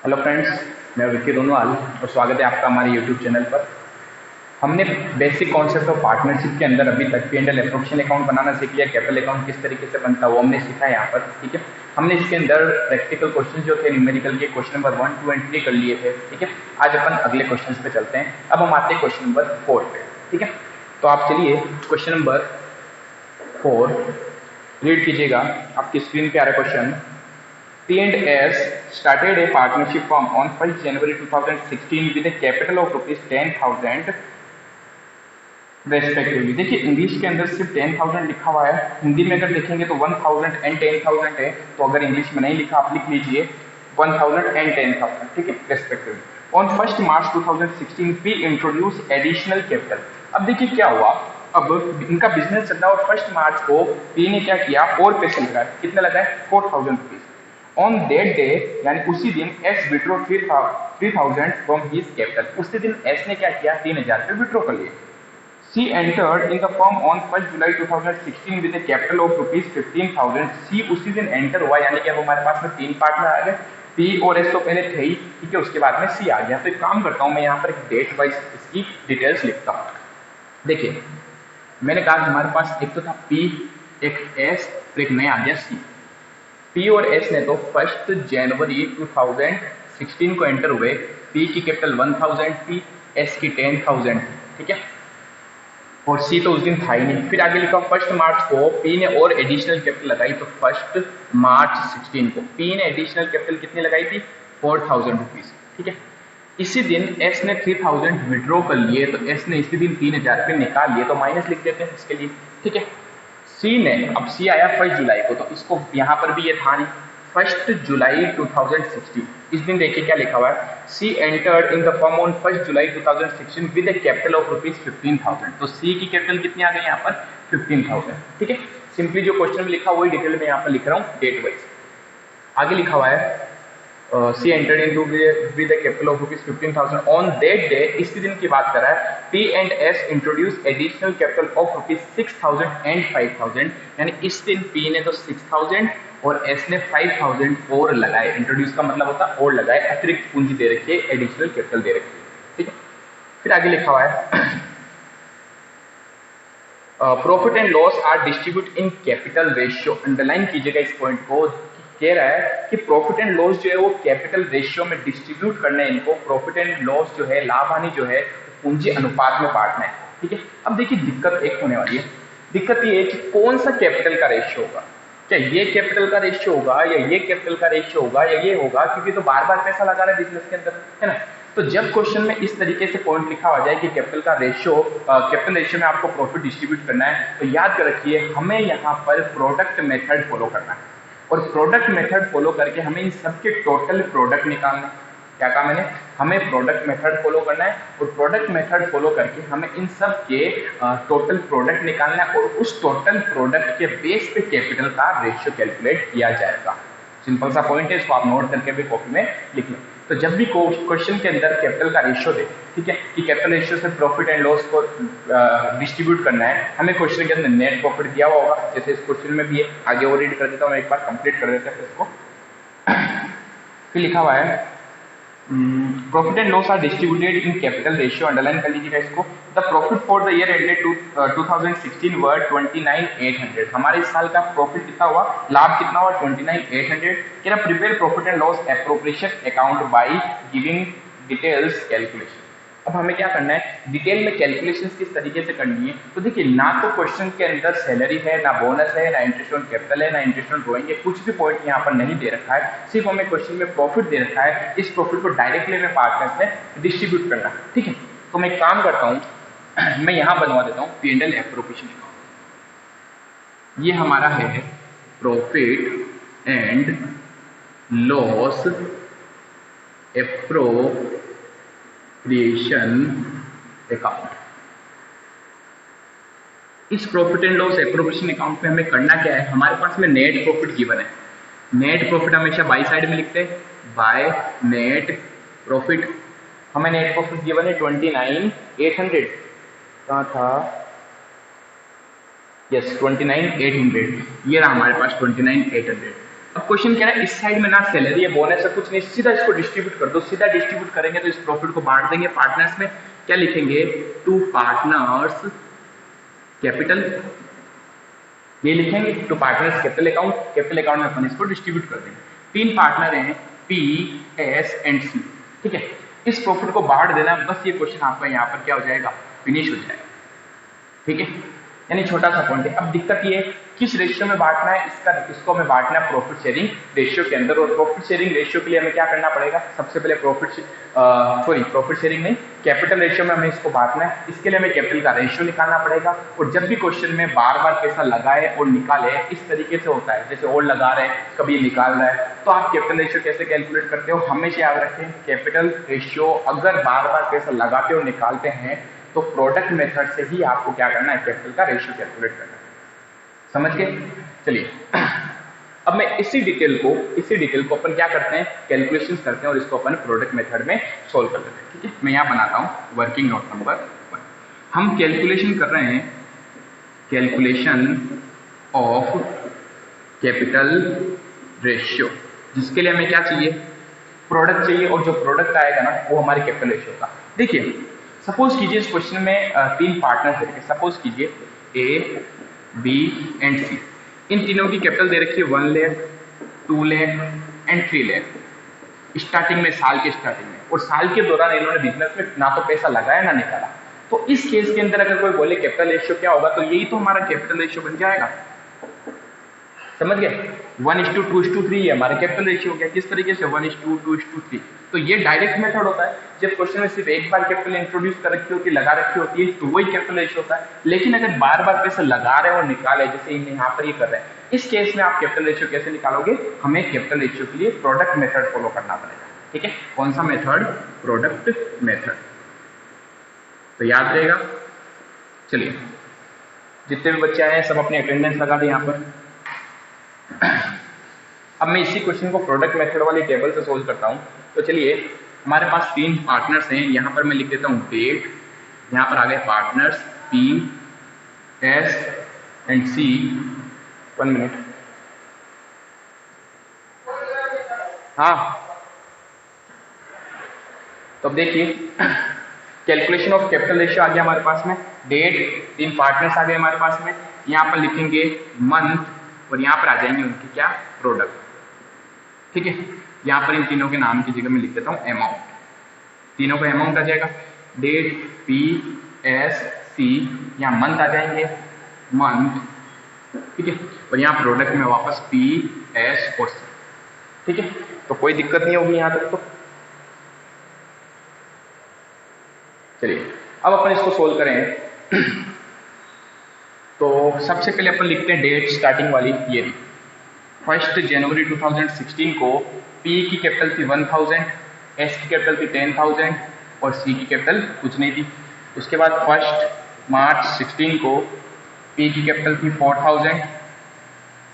Hello friends, मैं विक्की रोनवाल और स्वागत है आपका हमारे यूट्यूब चैनल पर। हमने बेसिक कॉन्सेप्ट ऑफ पार्टनरशिप के अंदर अभी तक P&L एप्रोप्रिएशन अकाउंट बनाना सीख लिया, कैपिटल अकाउंट किस तरीके से बनता है वो हमने सीखा है यहाँ पर। ठीक है, हमने इसके अंदर प्रैक्टिकल क्वेश्चन जो थे न्यूमेरिकल के क्वेश्चन नंबर 1, 2 एंड 3 कर लिए थे। ठीक है, आज अपन अगले क्वेश्चन पे चलते हैं। अब हम आते हैं क्वेश्चन नंबर 4 पे। ठीक है, तो आप चलिए क्वेश्चन नंबर 4 रीड कीजिएगा। आपकी स्क्रीन पे आ रहा है question. P&S started a partnership firm on 1st January 2016 with a capital of rupees 10,000 respectively. देखिए इंग्लिश के अंदर सिर्फ 10,000 लिखा हुआ है, हिंदी में अगर देखेंगे तो 1000 एंड 10,000 है। तो अगर इंग्लिश में नहीं लिखा आप लिख लीजिए 1000 एंड 10,000। ठीक है, respectively. On 1st March 2016 P introduce additional capital. अब देखिए क्या हुआ, अब इनका बिजनेस चल रहा है और 1st मार्च को P ने क्या किया और पैसे लगाए। कितने लगाए? 4,000 रुपीज। ऑन दैट डे यानी उसी दिन S withdraw 3,000 from his capital. उसी दिन एस ने क्या किया? 3,000 रुपये विड्रॉ कर लिए। She entered in the firm on 1st July 2016 with a capital of rupees 15,000। She उसी दिन एंटर हुआ, यानी कि अब हमारे पास में 3 पार्टनर आ गए। पी और एस तो पहले थे ही, ठीक है, उसके बाद में सी आ गया। तो एक काम करता हूँ, मैं यहाँ पर एक डेट वाइज इसकी डिटेल्स लिखता हूँ। देखिए मैंने कहा हमारे पास एक तो था पी, एक एस और एक नया आ गया सी। पी और एस ने तो 1 जनवरी 2016 को एंटर हुए। पी की कैपिटल 1000 थी, एस की 10,000। ठीक है, और सी तो उस दिन था ही नहीं। फिर आगे लिखा 1 मार्च को पी ने और एडिशनल कैपिटल लगाई। तो 1 मार्च 16 को पी ने एडिशनल कैपिटल कितनी लगाई थी? 4,000 रुपीज। ठीक है, इसी दिन एस ने 3,000 विड्रॉ कर लिए। तो एस ने इसी दिन 3,000 रुपये निकाल लिए, तो माइनस लिख देते हैं इसके लिए। ठीक है, सी ने, अब सी आया 1 जुलाई को, तो इसको यहाँ पर भी ये था नहीं। 1 जुलाई 2016 इस दिन देखिए क्या लिखा हुआ है। She entered in the firm on 1 July 2016 with a capital of rupees 15,000। तो सी की कैपिटल कितनी आ गई यहाँ पर? 15,000। ठीक है, सिंपली जो क्वेश्चन में लिखा वही डिटेल में यहाँ पर लिख रहा हूँ डेट वाइज। आगे लिखा हुआ है she entered into with a capital of rupees 15,000 on that day. इसी दिन की बात कर रहा है। P and S introduce additional capital of rupees 6,000 and 5,000। यानी इस दिन पी ने तो 6,000 और एस ने 5,000 और लगाए। इंट्रोड्यूस का मतलब होता है और लगाए, अतिरिक्त पूंजी दे रखी है, एडिशनल कैपिटल दे रखी है। ठीक है, फिर आगे लिखा हुआ है profit and loss are distribute in capital ratio. Underline कीजिएगा इस पॉइंट को। कह रहा है कि प्रॉफिट एंड लॉस जो है वो कैपिटल रेशियो में डिस्ट्रीब्यूट करना है इनको। प्रॉफिट एंड लॉस जो है, लाभ हानि जो है, पूंजी अनुपात में बांटना है। ठीक है, अब देखिए दिक्कत एक होने वाली है। दिक्कत ये है कि कौन सा कैपिटल का रेशियो होगा। क्या ये कैपिटल का रेशियो होगा या ये कैपिटल का रेशियो होगा या ये होगा, क्योंकि तो बार बार पैसा लगा रहा है बिजनेस के अंदर, है ना। तो जब क्वेश्चन में इस तरीके से पॉइंट लिखा हो जाए कि कैपिटल का रेशियो, कैपिटल रेशियो में आपको प्रॉफिट डिस्ट्रीब्यूट करना है, तो याद रखिए हमें यहाँ पर प्रोडक्ट मेथड फॉलो करना है। और प्रोडक्ट मेथड फॉलो करके हमें इन सबके टोटल प्रोडक्ट निकालना है। क्या कहा मैंने? हमें प्रोडक्ट मेथड फॉलो करना है और प्रोडक्ट मेथड फॉलो करके हमें इन सब के टोटल प्रोडक्ट निकालना है और उस टोटल प्रोडक्ट के बेस पे कैपिटल का रेशियो कैलकुलेट किया जाएगा। सिंपल सा पॉइंट है, इसको आप नोट करके भी कॉपी में लिख लें। तो जब भी क्वेश्चन के अंदर कैपिटल का रेशियो दे, ठीक है, कि कैपिटल रेशियो से प्रॉफिट एंड लॉस को डिस्ट्रीब्यूट करना है, हमें क्वेश्चन के अंदर नेट प्रॉफिट दिया हुआ होगा, जैसे इस क्वेश्चन में भी है। आगे और रीड कर देता हूँ, एक बार कंप्लीट कर देते हैं इसको। फिर लिखा हुआ है profit and loss are distributed in capital ratio. Underline कर लीजिएगा इसको। The profit for the year ended 2016 were 29,800। हमारे इस साल का प्रॉफिट कितना हुआ, लाभ कितना हुआ? 29,800। कह रहा prepare profit and loss appropriation account by giving details calculation. अब हमें क्या करना है, डिटेल में कैलकुलेशंस किस तरीके से करनी है। तो देखिए ना तो क्वेश्चन के अंदर सैलरी है, ना बोनस है, ना इंटरेस्ट ऑन कैपिटल है, ना इंटरेस्ट ऑन ड्रॉइंग है, कुछ भी पॉइंट यहाँ पर नहीं दे रखा है। सिर्फ हमें क्वेश्चन में प्रॉफिट दे रखा है। इस प्रॉफिट को डायरेक्टली में पार्टनर्स में डिस्ट्रीब्यूट करना। ठीक है, तो मैं काम करता हूँ, मैं यहाँ बनवा देता हूँ P&L एप्रोप्रिएशन अकाउंट। ये हमारा है profit and loss appropriation account. इस profit and loss appropriation account में हमें करना क्या है, हमारे पास में नेट प्रॉफिट गिवन है। नेट प्रॉफिट हमेशा बाई साइड में लिखते हैं, बाय नेट प्रॉफिट। हमें नेट प्रॉफिट गिवन है 29,800। कहाँ था? यस, 29,800। ये रहा हमारे पास 29,800। अब क्वेश्चन क्या है, इस साइड में ना सैलरी है, बोनस है, कुछ नहीं, सीधा इसको डिस्ट्रीब्यूट कर दो। सीधा डिस्ट्रीब्यूट करेंगे तो इस प्रॉफिट को बांट देंगे पार्टनर्स में। क्या लिखेंगे, टू पार्टनर्स कैपिटल, ये लिखेंगे to partners capital account. Capital account में अपन इसको डिस्ट्रीब्यूट कर देंगे। तीन पार्टनर हैं पी, एस एंड सी, ठीक है। इस प्रॉफिट को बांट देना, बस ये क्वेश्चन आपका यहाँ पर क्या हो जाएगा, फिनिश हो जाएगा, ठीक है। यानी छोटा सा पॉइंट है। अब दिक्कत ये है किस रेशियो में बांटना है, इसको हमें बांटना है प्रॉफिट शेयरिंग रेशियो के अंदर। और प्रॉफिट शेयरिंग रेशियो के लिए हमें क्या करना पड़ेगा, सबसे पहले प्रॉफिट शेयरिंग नहीं, कैपिटल रेशियो में हमें इसको बांटना है। इसके लिए हमें कैपिटल का रेशियो निकालना पड़ेगा। और जब भी क्वेश्चन में बार बार पैसा लगाए और निकाले, इस तरीके से होता है, जैसे और लगा रहे हैं कभी निकाल रहा है, तो आप कैपिटल रेशियो कैसे कैलकुलेट करते हो, हमेशा याद रखें कैपिटल रेशियो अगर बार बार पैसा लगाते और निकालते हैं तो प्रोडक्ट मेथड से ही आपको क्या करना है, कैपिटल का रेशियो कैलकुलेट करना है। समझ गए? चलिए अब मैं इसी डिटेल को अपन क्या करते हैं, कैलकुलेशंस करते हैं और इसको अपन प्रोडक्ट मेथड में सोल्व कर लेते हैं, ठीक है। मैं यहाँ बनाता हूँ वर्किंग नोट नंबर 1। हम कैलकुलेशन कर रहे हैं, कैलकुलेशन ऑफ कैपिटल रेशियो, जिसके लिए हमें क्या चाहिए, प्रोडक्ट चाहिए। और जो प्रोडक्ट आएगा ना वो हमारे कैपिटल रेशियो का। देखिए सपोज कीजिए इस क्वेश्चन में तीन पार्टनर्स दे रखे, सपोज कीजिए ए, बी एंड सी। इन तीनों की कैपिटल दे रखी है 1 लाख, 2 लाख एंड 3 लाख स्टार्टिंग में, साल के स्टार्टिंग में। और साल के दौरान इन्होंने बिजनेस में ना तो पैसा लगाया ना निकाला। तो इस केस के अंदर अगर कोई बोले कैपिटल रेशियो क्या होगा, तो यही तो हमारा कैपिटल रेशियो बन जाएगा। समझ गए? 1:2:3 ये हमारे कैपिटल रेशियो हो गया। किस तरीके से 1:2:3। तो ये डायरेक्ट मेथड होता है। जब क्वेश्चन में सिर्फ एक बार कैपिटल इंट्रोड्यूस कर रखी होती है, लगा रखी होती है, तो वही कैपिटल रेशियो होता है। लेकिन अगर बार बार पैसा लगा रहे हैं और निकाले, जैसे यहाँ पर ये कर रहे हैं, इस केस में आप कैपिटल रेशियो कैसे निकालोगे, हमें कैपिटल रेशियो के लिए प्रोडक्ट मेथड फॉलो करना पड़ेगा, ठीक है। कौन सा मेथड, प्रोडक्ट मेथड, तो याद रहेगा। चलिए जितने भी बच्चे आए हैं सब अपने अटेंडेंस लगा दें यहाँ पर। अब मैं इसी क्वेश्चन को प्रोडक्ट मेथड वाली टेबल से सोल्व करता हूँ। तो चलिए हमारे पास तीन पार्टनर्स हैं, यहाँ पर मैं लिख देता हूँ डेट, यहाँ पर आ गए partners P, S and C. 1 minute, हाँ। तो अब देखिए कैलकुलेशन ऑफ कैपिटल रेशियो आ गया हमारे पास में, डेट, तीन पार्टनर्स आ गए हमारे पास में। यहाँ पर लिखेंगे मंथ और यहाँ पर आ जाएंगे उनकी क्या, प्रोडक्ट, ठीक है। यहाँ पर इन तीनों के नाम की जगह मैं लिख देता हूँ अमाउंट, तीनों का अमाउंट आ जाएगा। डेट पी, एस, सी, यहाँ मंथ आ जाएंगे, मंथ, ठीक है। और यहाँ प्रोडक्ट में वापस पी, एस और सी, ठीक है। तो कोई दिक्कत नहीं होगी यहाँ तक। तो चलिए अब अपन इसको सोल्व करें। तो सबसे पहले अपन लिखते हैं डेट स्टार्टिंग वाली, ये 1 जनवरी 2016 को पी की कैपिटल थी 1000, एस की कैपिटल थी 10,000 और सी की कैपिटल कुछ नहीं थी। उसके बाद 1 मार्च 16 को पी की कैपिटल थी 4000,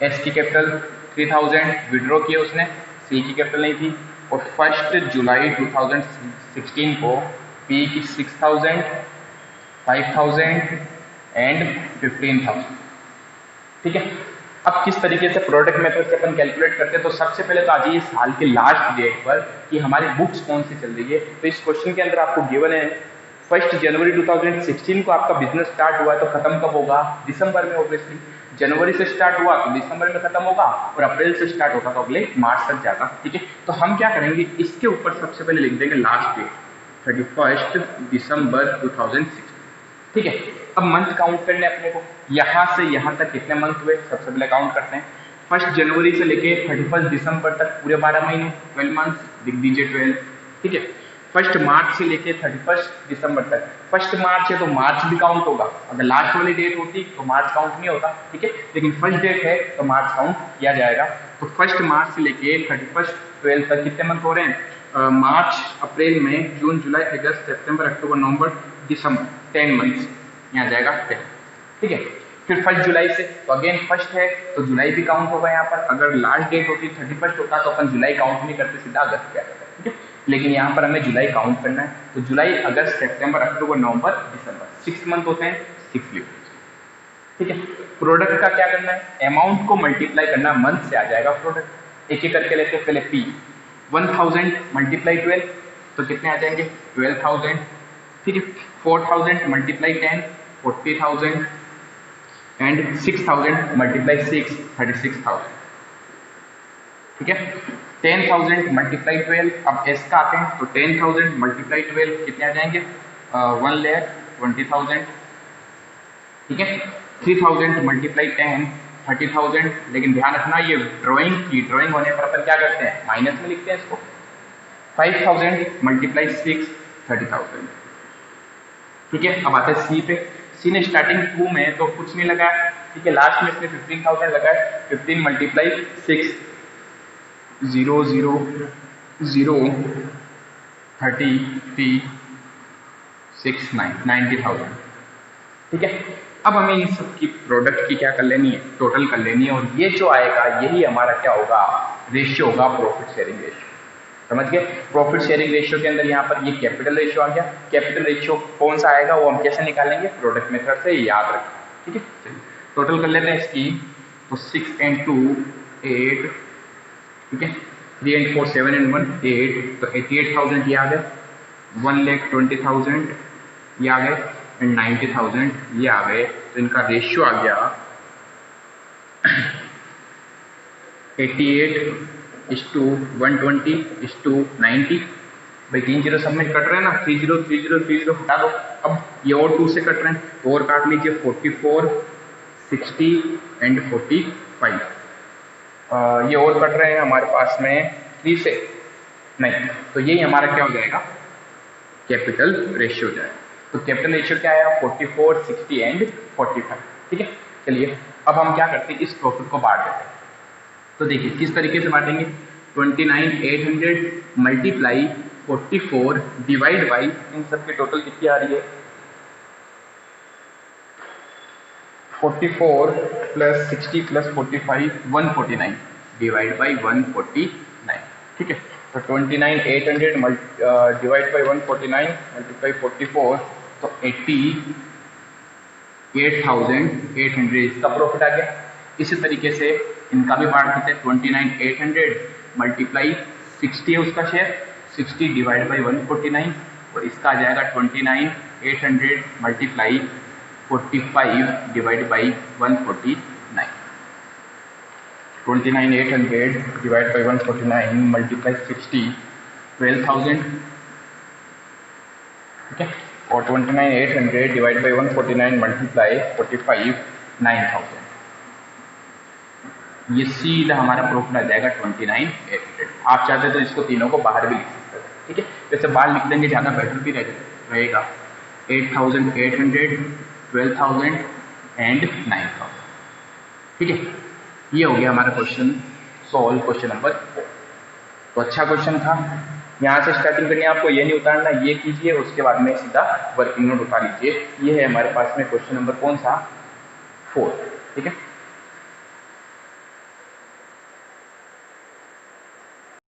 एस की कैपिटल 3000 विड्रॉ किया उसने, सी की कैपिटल नहीं थी। और 1 जुलाई 2016 को पी की 6000, 5000 एंड 15,000, ठीक है। अब किस तरीके से प्रोडक्ट मेथड से अपन कैलकुलेट करते हैं, तो सबसे पहले तो आ जाइए साल के लास्ट डेट पर कि हमारी बुक्स कौन सी चल रही है। तो इस क्वेश्चन के अंदर आपको गिवन है 1 जनवरी 2016 को आपका बिजनेस स्टार्ट हुआ है, तो खत्म कब होगा, दिसंबर में। ऑब्वियसली जनवरी से स्टार्ट हुआ तो दिसंबर में खत्म होगा, और अप्रैल से स्टार्ट होगा तो अगले मार्च तक जाता, ठीक है। तो हम क्या करेंगे, इसके ऊपर सबसे पहले लिख देंगे लास्ट डेट 31 दिसंबर 2016, ठीक है। अब मंथ काउंट करने अपने को, यहाँ से यहाँ तक कितने मंथ हुए सबसे पहले काउंट करते हैं। 1 जनवरी से लेके 31 दिसंबर तक पूरे 12 महीने, 12 मंथ, लिख दीजिए 12, ठीक है। 1 मार्च से लेके 31 दिसंबर तक, 1 मार्च है तो मार्च भी काउंट होगा, अगर लास्ट वाली डेट होती तो मार्च काउंट नहीं होता, ठीक है। लेकिन फर्स्ट डेट है तो मार्च काउंट किया जाएगा। तो 1 मार्च से लेके 31 12 तक कितने मंथ हो रहे हैं, मार्च, अप्रैल, मई, जून, जुलाई, अगस्त, सितंबर, अक्टूबर, नवंबर, दिसंबर, 10 मंथ्स यहाँ जाएगा 10, ठीक है। फिर 1 जुलाई से, तो अगेन फर्स्ट है तो जुलाई भी काउंट होगा यहाँ पर। अगर लास्ट डेट होती 31 होता तो अपन जुलाई काउंट नहीं करते, सीधा अगस्त पे आ जाता, ठीक है। लेकिन यहाँ पर हमें जुलाई काउंट करना है, तो जुलाई, अगस्त, सितंबर, अक्टूबर, नवंबर, दिसंबर, 6 मंथ होते हैं, 6 लिख, ठीक है। प्रोडक्ट का क्या करना है, अमाउंट को मल्टीप्लाई करना, मंथ से आ जाएगा प्रोडक्ट, एक एक करके लेते हैं। पहले P 1000 मल्टीप्लाई 12 तो कितने आ जाएंगे 12,000। ठीक है, 4000 मल्टीप्लाई 10 40,000 एंड 6000 मल्टीप्लाई 6 36,000। ठीक है, 10,000 मल्टीप्लाई 12, अब एस का आते हैं तो 10,000 मल्टीप्लाई 12 कितने आ जाएंगे 1,20,000। ठीक है, 3,000 मल्टीप्लाई 10 30,000। लेकिन ध्यान रखना ये ड्राइंग होने पर अपन क्या करते हैं माइनस में लिखते हैं इसको। 5,000 मल्टीप्लाई 6 30,000। ठीक है, अब आते हैं सी पे। सी ने स्टार्टिंग 2 में तो कुछ नहीं लगाया। ठीक है, लास्ट में इसने 15,000 लगाया। 15 मल्टीप्लाई 6 0 0 0 30 3 6 9 90,000। ठीक है, अब हमें इन सब की प्रोडक्ट की क्या कर लेनी है टोटल कर लेनी है, और ये जो आएगा यही हमारा क्या होगा रेशियो होगा प्रॉफिट शेयरिंग रेशियो। समझ गए, प्रॉफिट शेयरिंग रेशियो के अंदर यहाँ पर ये कैपिटल रेशियो आ गया। कैपिटल रेशियो कौन सा आएगा वो हम कैसे निकालेंगे प्रोडक्ट मेथड से, याद रखें। ठीक है, चलिए टोटल कर लेते हैं इसकी। तो 6 and 2 8, ठीक है, 3 and 4 7 and 1 8, तो 88,000 ये आ गए। 1,20,000 ये आ गए एंड 90,000 ये आ गए। तो इनका रेशियो आ गया 88:120:90। भाई 3 जीरो सब में कट रहे हैं ना, 30 30 30 हटा दो। अब ये और 2 से कट रहे हैं तो और काट लीजिए 44 60 एंड 45। ये और कट रहे हैं हमारे पास में 3 से नहीं, तो यही हमारा क्या हो जाएगा कैपिटल रेशियो हो जाएगा। तो कैपिटल रेशियो क्या आया 44 60 एंड 45। ठीक है, चलिए अब हम क्या करते हैं इस प्रॉफिट को बांट देते हैं। तो देखिए किस तरीके से बांटेंगे। 29,800 मल्टीप्लाई 44 डिवाइड बाई इन सब की टोटल कितनी आ रही है 44 प्लस 60 प्लस 45 149 डिवाइड बाई 149। ठीक है, तो 29,800 डिवाइड बाई 149 मल्टीप्लाई 44 तो 88,800 इसका प्रॉफिट आ गया। इसी तरीके से इनका भी बांट देते हैं। 29,800 मल्टीप्लाई 60 है उसका शेयर 60 डिवाइड बाई 149 और इसका आ जाएगा 29,800 multiply 45 divide by 149। 29,800 divide by 149 multiply 60 12,000। ठीक है, और 29,800 डिवाइड बाई 149 मल्टीप्लाई 45 9,000। ये सीधा हमारा प्रॉफिट आ जाएगा 29,800। आप चाहते तो इसको तीनों को बाहर भी लिख सकते हैं। ठीक है, जैसे बाहर लिख देंगे ज़्यादा बेटर भी रहेगा। 8,800 12,000 एंड 9,000। ठीक है, ये हो गया हमारा क्वेश्चन सॉल्व, क्वेश्चन नंबर 4। तो अच्छा क्वेश्चन था। यहाँ से स्टार्टिंग करनी है आपको, ये नहीं उतारना, ये कीजिए उसके बाद में सीधा वर्किंग नोट उतार लीजिए। ये है हमारे पास में क्वेश्चन नंबर कौन सा 4। ठीक है।